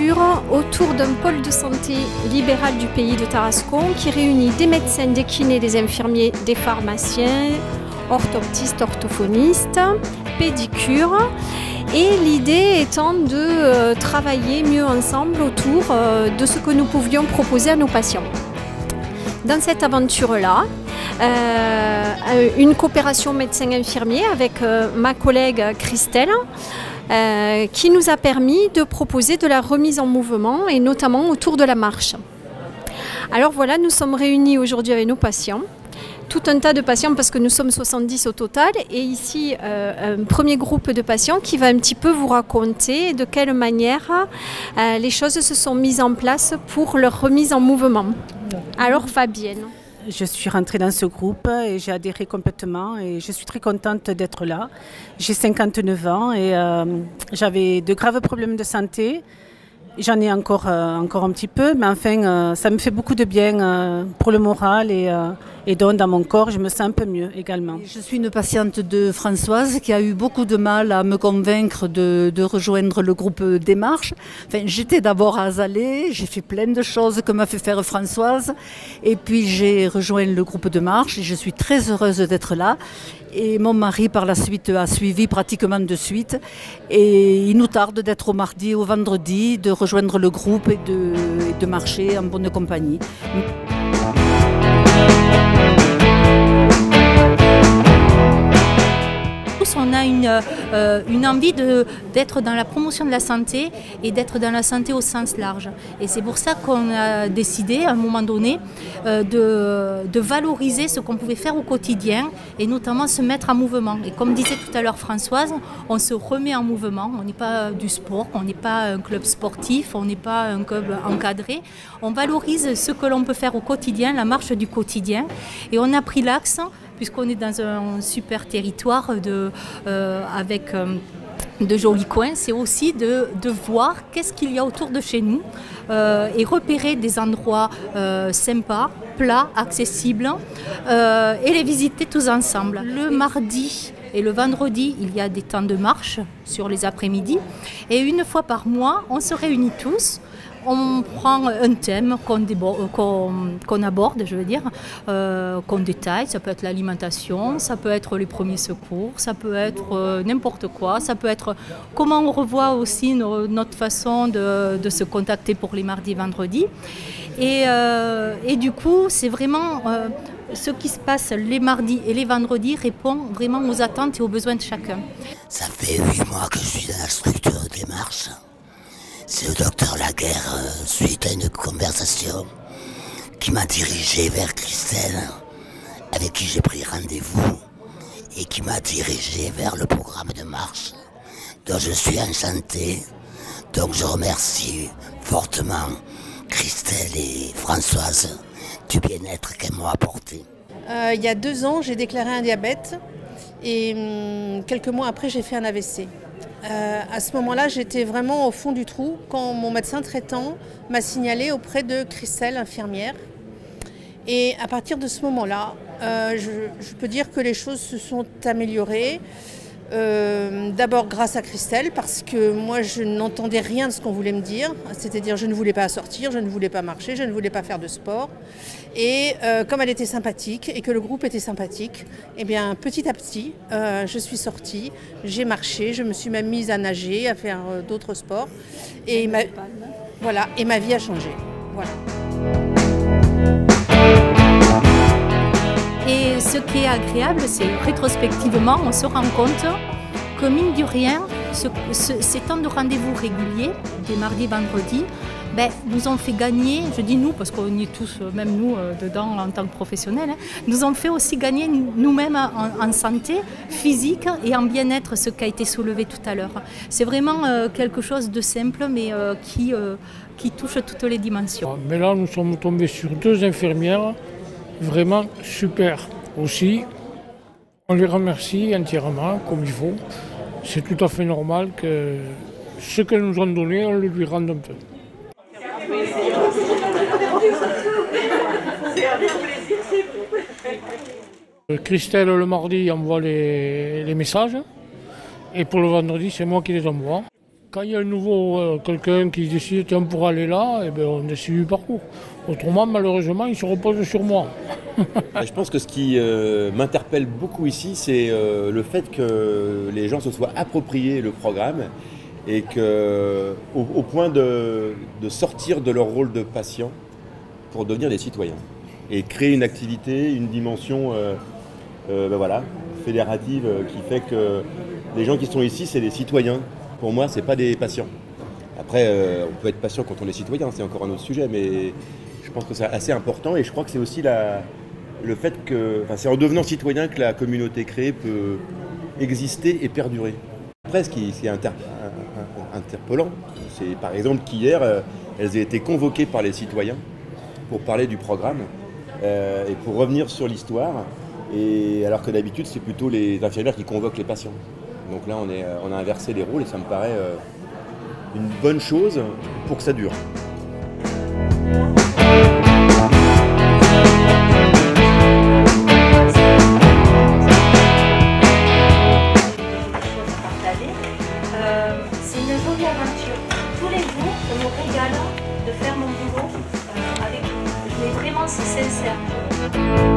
aventure autour d'un pôle de santé libéral du pays de Tarascon qui réunit des médecins, des kinés, des infirmiers, des pharmaciens, orthoptistes, orthophonistes, pédicures. Et l'idée étant de travailler mieux ensemble autour de ce que nous pouvions proposer à nos patients. Dans cette aventure-là, une coopération médecin-infirmier avec ma collègue Christelle qui nous a permis de proposer de la remise en mouvement et notamment autour de la marche. Alors voilà, nous sommes réunis aujourd'hui avec nos patients. Tout un tas de patients parce que nous sommes 70 au total et ici un premier groupe de patients qui va un petit peu vous raconter de quelle manière les choses se sont mises en place pour leur remise en mouvement. Alors Fabienne. Je suis rentrée dans ce groupe et j'ai adhéré complètement et je suis très contente d'être là. J'ai 59 ans et j'avais de graves problèmes de santé. J'en ai encore un petit peu, mais enfin, ça me fait beaucoup de bien pour le moral et donc dans mon corps, je me sens un peu mieux également. Je suis une patiente de Françoise qui a eu beaucoup de mal à me convaincre de rejoindre le groupe Démarche. Enfin, j'étais d'abord à Azalée, j'ai fait plein de choses que m'a fait faire Françoise et puis j'ai rejoint le groupe de marche et je suis très heureuse d'être là. Et mon mari, par la suite, a suivi pratiquement de suite. Et il nous tarde d'être au mardi et au vendredi, de rejoindre le groupe et de marcher en bonne compagnie. On a une envie d'être dans la promotion de la santé et d'être dans la santé au sens large. Et c'est pour ça qu'on a décidé à un moment donné de valoriser ce qu'on pouvait faire au quotidien et notamment se mettre en mouvement. Et comme disait tout à l'heure Françoise, on se remet en mouvement. On n'est pas du sport, on n'est pas un club sportif, on n'est pas un club encadré. On valorise ce que l'on peut faire au quotidien, la marche du quotidien. Et on a pris l'axe puisqu'on est dans un super territoire avec de jolis coins, c'est aussi de voir qu'est-ce qu'il y a autour de chez nous et repérer des endroits sympas, plats, accessibles et les visiter tous ensemble. Le mardi et le vendredi, il y a des temps de marche sur les après-midi et une fois par mois, on se réunit tous. On prend un thème qu'on aborde, je veux dire, qu'on détaille. Ça peut être l'alimentation, ça peut être les premiers secours, ça peut être n'importe quoi. Ça peut être comment on revoit aussi notre façon de se contacter pour les mardis et vendredis. Et du coup, c'est vraiment ce qui se passe les mardis et les vendredis répond vraiment aux attentes et aux besoins de chacun. Ça fait 8 mois que je suis dans la structure de Démarche. C'est le docteur Laguerre, suite à une conversation, qui m'a dirigé vers Christelle, avec qui j'ai pris rendez-vous, et qui m'a dirigé vers le programme de marche, dont je suis enchanté. Donc je remercie fortement Christelle et Françoise du bien-être qu'elles m'ont apporté. Il y a 2 ans, j'ai déclaré un diabète, et quelques mois après, j'ai fait un AVC. À ce moment-là, j'étais vraiment au fond du trou quand mon médecin traitant m'a signalé auprès de Christelle, infirmière. Et à partir de ce moment-là, je peux dire que les choses se sont améliorées. D'abord grâce à Christelle, parce que moi je n'entendais rien de ce qu'on voulait me dire, c'est-à-dire je ne voulais pas sortir, je ne voulais pas marcher, je ne voulais pas faire de sport. Et comme elle était sympathique et que le groupe était sympathique, eh bien petit à petit je suis sortie, j'ai marché, je me suis même mise à nager, à faire d'autres sports et ma vie a changé. Voilà. Et ce qui est agréable, c'est rétrospectivement, on se rend compte que mine de rien, ces temps de rendez-vous réguliers, des mardis et vendredis, nous ont fait gagner, je dis nous parce qu'on y est tous, même nous dedans en tant que professionnels, nous ont fait aussi gagner nous-mêmes en santé physique et en bien-être, ce qui a été soulevé tout à l'heure. C'est vraiment quelque chose de simple mais qui touche toutes les dimensions. Mais là, nous sommes tombés sur 2 infirmières vraiment super aussi. On les remercie entièrement comme il faut. C'est tout à fait normal que ce qu'elles nous ont donné, on le lui rende un peu. Christelle le mardi envoie les messages et pour le vendredi c'est moi qui les envoie. Quand il y a un nouveau quelqu'un qui décide tiens, pour aller là, eh bien, on décide du parcours. Autrement, malheureusement, il se repose sur moi. Je pense que ce qui m'interpelle beaucoup ici, c'est le fait que les gens se soient appropriés le programme et au point de sortir de leur rôle de patient pour devenir des citoyens et créer une activité, une dimension fédérative qui fait que les gens qui sont ici, c'est des citoyens. Pour moi, c'est pas des patients. Après, on peut être patient quand on est citoyen, c'est encore un autre sujet, mais je pense que c'est assez important et je crois que c'est aussi le fait que c'est en devenant citoyen que la communauté créée peut exister et perdurer. Après, ce qui est interpellant, c'est par exemple qu'hier, elles aient été convoquées par les citoyens pour parler du programme et pour revenir sur l'histoire, et alors que d'habitude, c'est plutôt les infirmières qui convoquent les patients. Donc là, on a inversé les rôles et ça me paraît une bonne chose pour que ça dure. C'est une jolie aventure. Tous les jours, on me régale de faire mon boulot avec. Mais vraiment, c'est sincère.